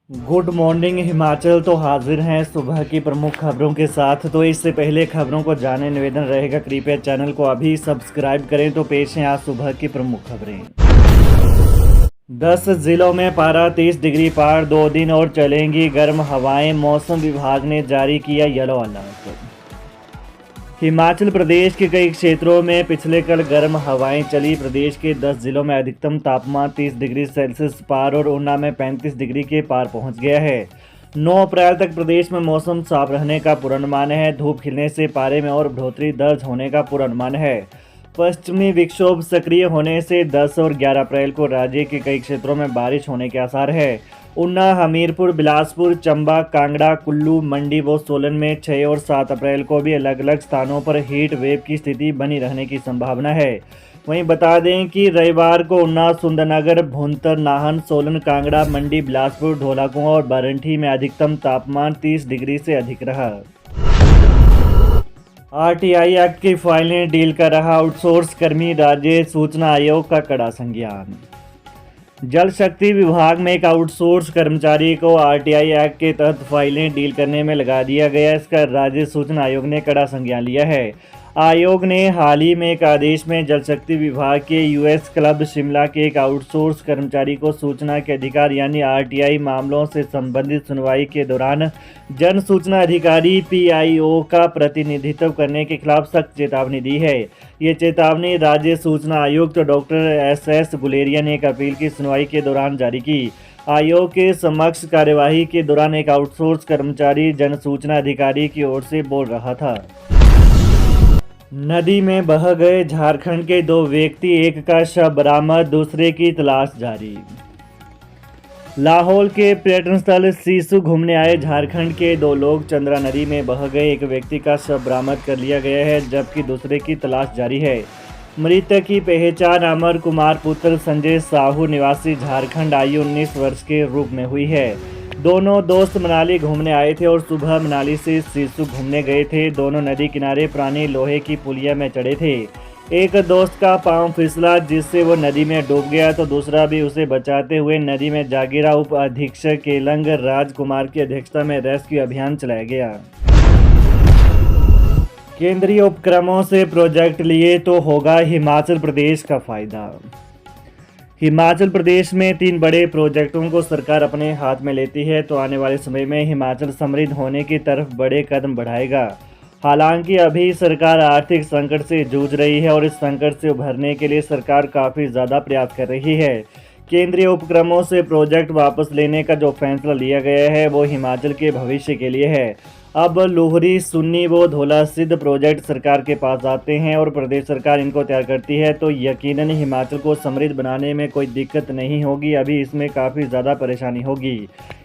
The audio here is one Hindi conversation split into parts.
Good morning Himachal. तो हाजिर हैं सुबह की प्रमुख खबरों के साथ। तो इससे पहले खबरों को जाने निवेदन रहेगा, कृपया चैनल को अभी सब्सक्राइब करें। तो पेश हैं आज सुबह की प्रमुख खबरें। 10 जिलों में पारा 30 डिग्री पार, 2 दिन और चलेंगी गर्म हवाएं। मौसम विभाग ने जारी किया येलो अलर्ट। हिमाचल प्रदेश के कई क्षेत्रों में पिछले कल गर्म हवाएं चली। प्रदेश के 10 जिलों में अधिकतम तापमान 30 डिग्री सेल्सियस पार और ऊना में 35 डिग्री के पार पहुंच गया है। 9 अप्रैल तक प्रदेश में मौसम साफ रहने का पूर्वानुमान है। धूप खिलने से पारे में और बढ़ोतरी दर्ज होने का पूर्वानुमान है। पश्चिमी विक्षोभ सक्रिय होने से 10 और 11 अप्रैल को राज्य के कई क्षेत्रों में बारिश होने के आसार है। ऊना, हमीरपुर, बिलासपुर, चंबा, कांगड़ा, कुल्लू, मंडी व सोलन में 6 और 7 अप्रैल को भी अलग अलग स्थानों पर हीट वेव की स्थिति बनी रहने की संभावना है। वहीं बता दें कि रविवार को ऊना, सुंदरनगर, भुंतर, नाहन, सोलन, कांगड़ा, मंडी, बिलासपुर, ढोलाकुआं और बारंठी में अधिकतम तापमान 30 डिग्री से अधिक रहा। आरटीआई एक्ट की फाइलें डील कर रहा आउटसोर्स कर्मी, राज्य सूचना आयोग का कड़ा संज्ञान। जल शक्ति विभाग में एक आउटसोर्स कर्मचारी को आरटीआई एक्ट के तहत फाइलें डील करने में लगा दिया गया। इसका राज्य सूचना आयोग ने कड़ा संज्ञान लिया है। आयोग ने हाल ही में एक आदेश में जल शक्ति विभाग के यूएस क्लब शिमला के एक आउटसोर्स कर्मचारी को सूचना के अधिकार यानी आरटीआई मामलों से संबंधित सुनवाई के दौरान जन सूचना अधिकारी पीआईओ का प्रतिनिधित्व करने के खिलाफ सख्त चेतावनी दी है। ये चेतावनी राज्य सूचना आयुक्त डॉक्टर एस गुलेरिया ने एक अपील की सुनवाई के दौरान जारी की। आयोग के समक्ष कार्यवाही के दौरान एक आउटसोर्स कर्मचारी जन सूचना अधिकारी की ओर से बोल रहा था। नदी में बह गए झारखंड के 2 व्यक्ति, एक का शव बरामद, दूसरे की तलाश जारी। लाहौल के पर्यटन स्थल सिसु घूमने आए झारखंड के 2 लोग चंद्रा नदी में बह गए। एक व्यक्ति का शव बरामद कर लिया गया है जबकि दूसरे की तलाश जारी है। मृतक की पहचान अमर कुमार पुत्र संजय साहू निवासी झारखंड आयु 19 वर्ष के रूप में हुई है। दोनों दोस्त मनाली घूमने आए थे और सुबह मनाली से सिसु घूमने गए थे। दोनों नदी किनारे पुरानी लोहे की पुलिया में चढ़े थे। एक दोस्त का पांव फिसला जिससे वो नदी में डूब गया तो दूसरा भी उसे बचाते हुए नदी में जा गिरा। उप अधीक्षक केलंग राजकुमार की अध्यक्षता में रेस्क्यू अभियान चलाया गया। केंद्रीय उपक्रमों से प्रोजेक्ट लिए तो होगा हिमाचल प्रदेश का फायदा। हिमाचल प्रदेश में 3 बड़े प्रोजेक्टों को सरकार अपने हाथ में लेती है तो आने वाले समय में हिमाचल समृद्ध होने की तरफ बड़े कदम बढ़ाएगा। हालांकि अभी सरकार आर्थिक संकट से जूझ रही है और इस संकट से उभरने के लिए सरकार काफ़ी ज़्यादा प्रयास कर रही है। केंद्रीय उपक्रमों से प्रोजेक्ट वापस लेने का जो फैसला लिया गया है वो हिमाचल के भविष्य के लिए है। अब लुहरी, सुन्नी व धौला सिद्ध प्रोजेक्ट सरकार के पास आते हैं और प्रदेश सरकार इनको तैयार करती है तो यकीनन हिमाचल को समृद्ध बनाने में कोई दिक्कत नहीं होगी। अभी इसमें काफ़ी ज़्यादा परेशानी होगी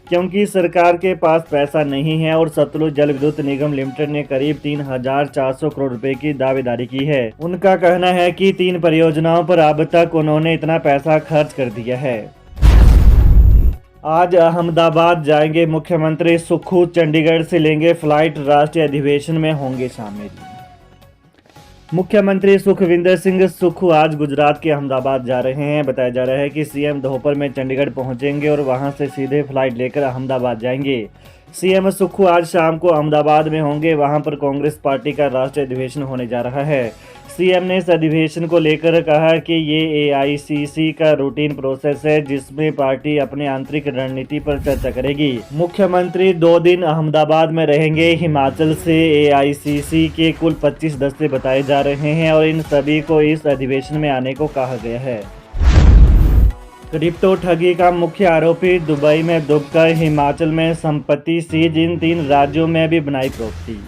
क्योंकि सरकार के पास पैसा नहीं है और सतलुज जल विद्युत निगम लिमिटेड ने करीब 3,400 करोड़ रुपए की दावेदारी की है। उनका कहना है कि 3 परियोजनाओं पर अब तक उन्होंने इतना पैसा खर्च कर दिया है। आज अहमदाबाद जाएंगे मुख्यमंत्री सुक्खू, चंडीगढ़ से लेंगे फ्लाइट, राष्ट्रीय अधिवेशन में होंगे शामिल। मुख्यमंत्री सुखविंदर सिंह सुक्खू आज गुजरात के अहमदाबाद जा रहे हैं। बताया जा रहा है कि सीएम दोपहर में चंडीगढ़ पहुंचेंगे और वहां से सीधे फ्लाइट लेकर अहमदाबाद जाएंगे। सीएम सुक्खू आज शाम को अहमदाबाद में होंगे। वहां पर कांग्रेस पार्टी का राष्ट्रीय अधिवेशन होने जा रहा है। सीएम ने इस अधिवेशन को लेकर कहा कि ये एआईसीसी का रूटीन प्रोसेस है जिसमें पार्टी अपनी आंतरिक रणनीति पर चर्चा करेगी। मुख्यमंत्री 2 दिन अहमदाबाद में रहेंगे। हिमाचल से एआईसीसी के कुल 25 दस्ते बताए जा रहे हैं और इन सभी को इस अधिवेशन में आने को कहा गया है। क्रिप्टो ठगी का मुख्य आरोपी दुबई में डूबकर हिमाचल में संपत्ति सीज, इन 3 राज्यों में भी बनाई प्रॉपर्टी।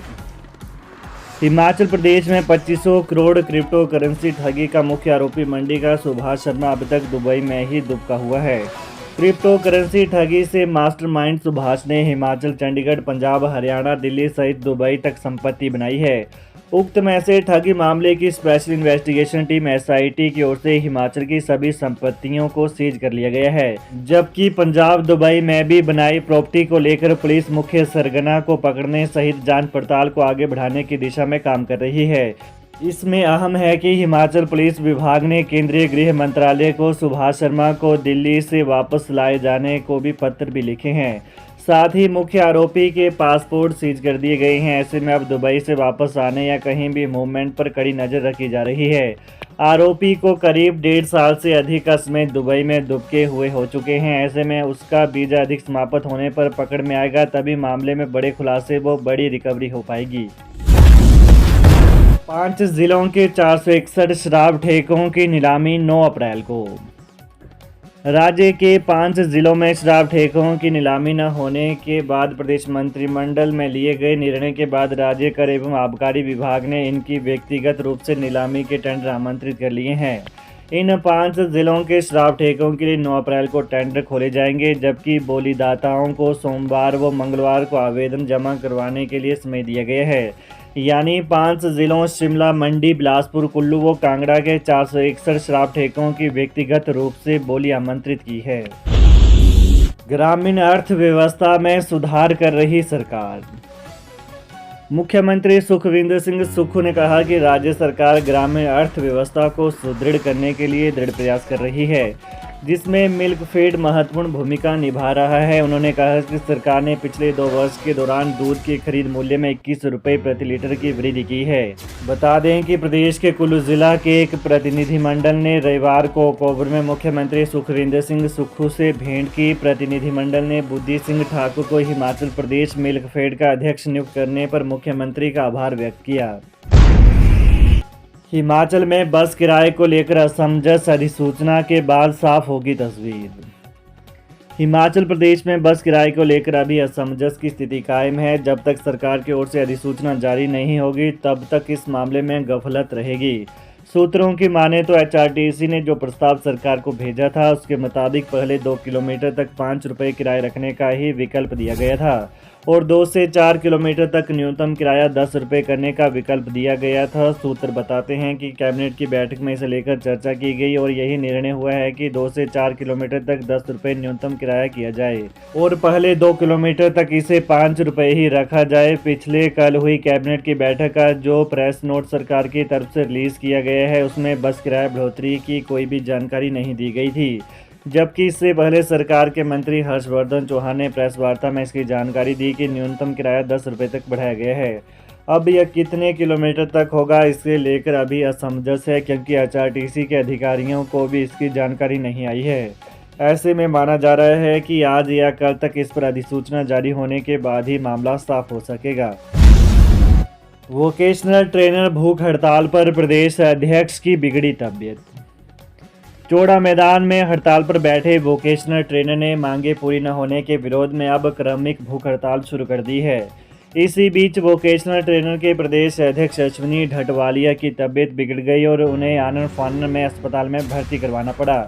हिमाचल प्रदेश में 2500 करोड़ क्रिप्टो करेंसी ठगी का मुख्य आरोपी मंडी का सुभाष शर्मा अब तक दुबई में ही दुबका हुआ है। क्रिप्टो करेंसी ठगी से मास्टरमाइंड सुभाष ने हिमाचल, चंडीगढ़, पंजाब, हरियाणा, दिल्ली सहित दुबई तक संपत्ति बनाई है। उक्त में से ठगी मामले की स्पेशल इन्वेस्टिगेशन टीम एसआईटी की ओर से हिमाचल की सभी संपत्तियों को सीज कर लिया गया है, जबकि पंजाब, दुबई में भी बनाई प्रॉपर्टी को लेकर पुलिस मुख्य सरगना को पकड़ने सहित जांच पड़ताल को आगे बढ़ाने की दिशा में काम कर रही है। इसमें अहम है कि हिमाचल पुलिस विभाग ने केंद्रीय गृह मंत्रालय को सुभाष शर्मा को दिल्ली से वापस लाए जाने को भी पत्र भी लिखे हैं। साथ ही मुख्य आरोपी के पासपोर्ट सीज कर दिए गए हैं। ऐसे में अब दुबई से वापस आने या कहीं भी मूवमेंट पर कड़ी नज़र रखी जा रही है। आरोपी को करीब 1.5 साल से अधिक का समय दुबई में दुबके हुए हो चुके हैं। ऐसे में उसका वीज़ा अधिक समाप्त होने पर पकड़ में आएगा, तभी मामले में बड़े खुलासे व बड़ी रिकवरी हो पाएगी। 5 जिलों के 461 शराब ठेकों की नीलामी 9 अप्रैल को। राज्य के 5 जिलों में शराब ठेकों की नीलामी न होने के बाद प्रदेश मंत्रिमंडल में लिए गए निर्णय के बाद राज्य कर एवं आबकारी विभाग ने इनकी व्यक्तिगत रूप से नीलामी के टेंडर आमंत्रित कर लिए हैं। इन 5 जिलों के शराब ठेकों के लिए 9 अप्रैल को टेंडर खोले जाएंगे, जबकि बोलीदाताओं को सोमवार व मंगलवार को आवेदन जमा करवाने के लिए समय दिया गया है। यानी 5 जिलों शिमला, मंडी, बिलासपुर, कुल्लू व कांगड़ा के 461 शराब ठेकों की व्यक्तिगत रूप से बोली आमंत्रित की है। ग्रामीण अर्थव्यवस्था में सुधार कर रही सरकार। मुख्यमंत्री सुखविंदर सिंह सुक्खू ने कहा कि राज्य सरकार ग्रामीण अर्थव्यवस्था को सुदृढ़ करने के लिए दृढ़ प्रयास कर रही है, जिसमें मिल्कफेड महत्वपूर्ण भूमिका निभा रहा है। उन्होंने कहा कि सरकार ने पिछले 2 वर्ष के दौरान दूध की खरीद मूल्य में 21 रुपये प्रति लीटर की वृद्धि की है। बता दें कि प्रदेश के कुल्लू जिला के एक प्रतिनिधिमंडल ने रविवार को ओकओवर में मुख्यमंत्री सुखविंदर सिंह सुक्खू से भेंट की। प्रतिनिधिमंडल ने बुद्धि सिंह ठाकुर को हिमाचल प्रदेश मिल्कफेड का अध्यक्ष नियुक्त करने पर मुख्यमंत्री का आभार व्यक्त किया। हिमाचल में बस किराए को लेकर असमंजस, अधिसूचना के बाद साफ होगी तस्वीर। हिमाचल प्रदेश में बस किराए को लेकर अभी असमंजस की स्थिति कायम है। जब तक सरकार की ओर से अधिसूचना जारी नहीं होगी, तब तक इस मामले में गफलत रहेगी। सूत्रों की माने तो एचआरटीसी ने जो प्रस्ताव सरकार को भेजा था, उसके मुताबिक पहले 2 किलोमीटर तक 5 रुपये किराया रखने का ही विकल्प दिया गया था और 2 से 4 किलोमीटर तक न्यूनतम किराया 10 रुपये करने का विकल्प दिया गया था। सूत्र बताते हैं कि कैबिनेट की बैठक में इसे लेकर चर्चा की गई और यही निर्णय हुआ है कि 2 से 4 किलोमीटर तक 10 रुपये न्यूनतम किराया किया जाए और पहले 2 किलोमीटर तक इसे 5 रुपये ही रखा जाए। पिछले कल हुई कैबिनेट की बैठक का जो प्रेस नोट सरकार की तरफ से रिलीज किया गया है, उसमें बस किराया बढ़ोतरी की कोई भी जानकारी नहीं दी गई थी, जबकि इससे पहले सरकार के मंत्री हर्षवर्धन चौहान ने प्रेस वार्ता में इसकी जानकारी दी कि न्यूनतम किराया 10 रुपये तक बढ़ाया गया है। अब यह कितने किलोमीटर तक होगा, इससे लेकर अभी असमंजस है, क्योंकि एचआरटीसी के अधिकारियों को भी इसकी जानकारी नहीं आई है। ऐसे में माना जा रहा है कि आज या कल तक इस पर अधिसूचना जारी होने के बाद ही मामला साफ हो सकेगा। वोकेशनल ट्रेनर भूख हड़ताल पर, प्रदेश अध्यक्ष की बिगड़ी तबीयत। चौड़ा मैदान में हड़ताल पर बैठे वोकेशनल ट्रेनर ने मांगे पूरी न होने के विरोध में अब क्रमिक भूख हड़ताल शुरू कर दी है। इसी बीच वोकेशनल ट्रेनर के प्रदेश अध्यक्ष अश्विनी ढटवालिया की तबीयत बिगड़ गई और उन्हें आनन फानन में अस्पताल में भर्ती करवाना पड़ा।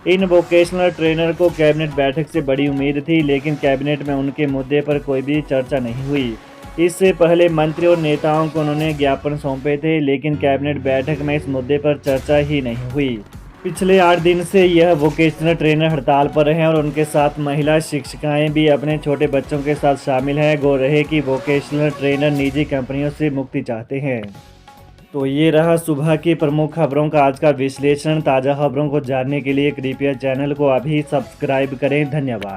इन वोकेशनल ट्रेनर को कैबिनेट बैठक से बड़ी उम्मीद थी, लेकिन कैबिनेट में उनके मुद्दे पर कोई भी चर्चा नहीं हुई। इससे पहले मंत्री और नेताओं को उन्होंने ज्ञापन सौंपे थे, लेकिन कैबिनेट बैठक में इस मुद्दे पर चर्चा ही नहीं हुई। पिछले 8 दिन से यह वोकेशनल ट्रेनर हड़ताल पर हैं और उनके साथ महिला शिक्षिकाएं भी अपने छोटे बच्चों के साथ शामिल हैं। गौर रहे कि वोकेशनल ट्रेनर निजी कंपनियों से मुक्ति चाहते हैं। तो ये रहा सुबह की प्रमुख खबरों का आज का विश्लेषण। ताज़ा खबरों को जानने के लिए कृपया चैनल को अभी सब्सक्राइब करें। धन्यवाद।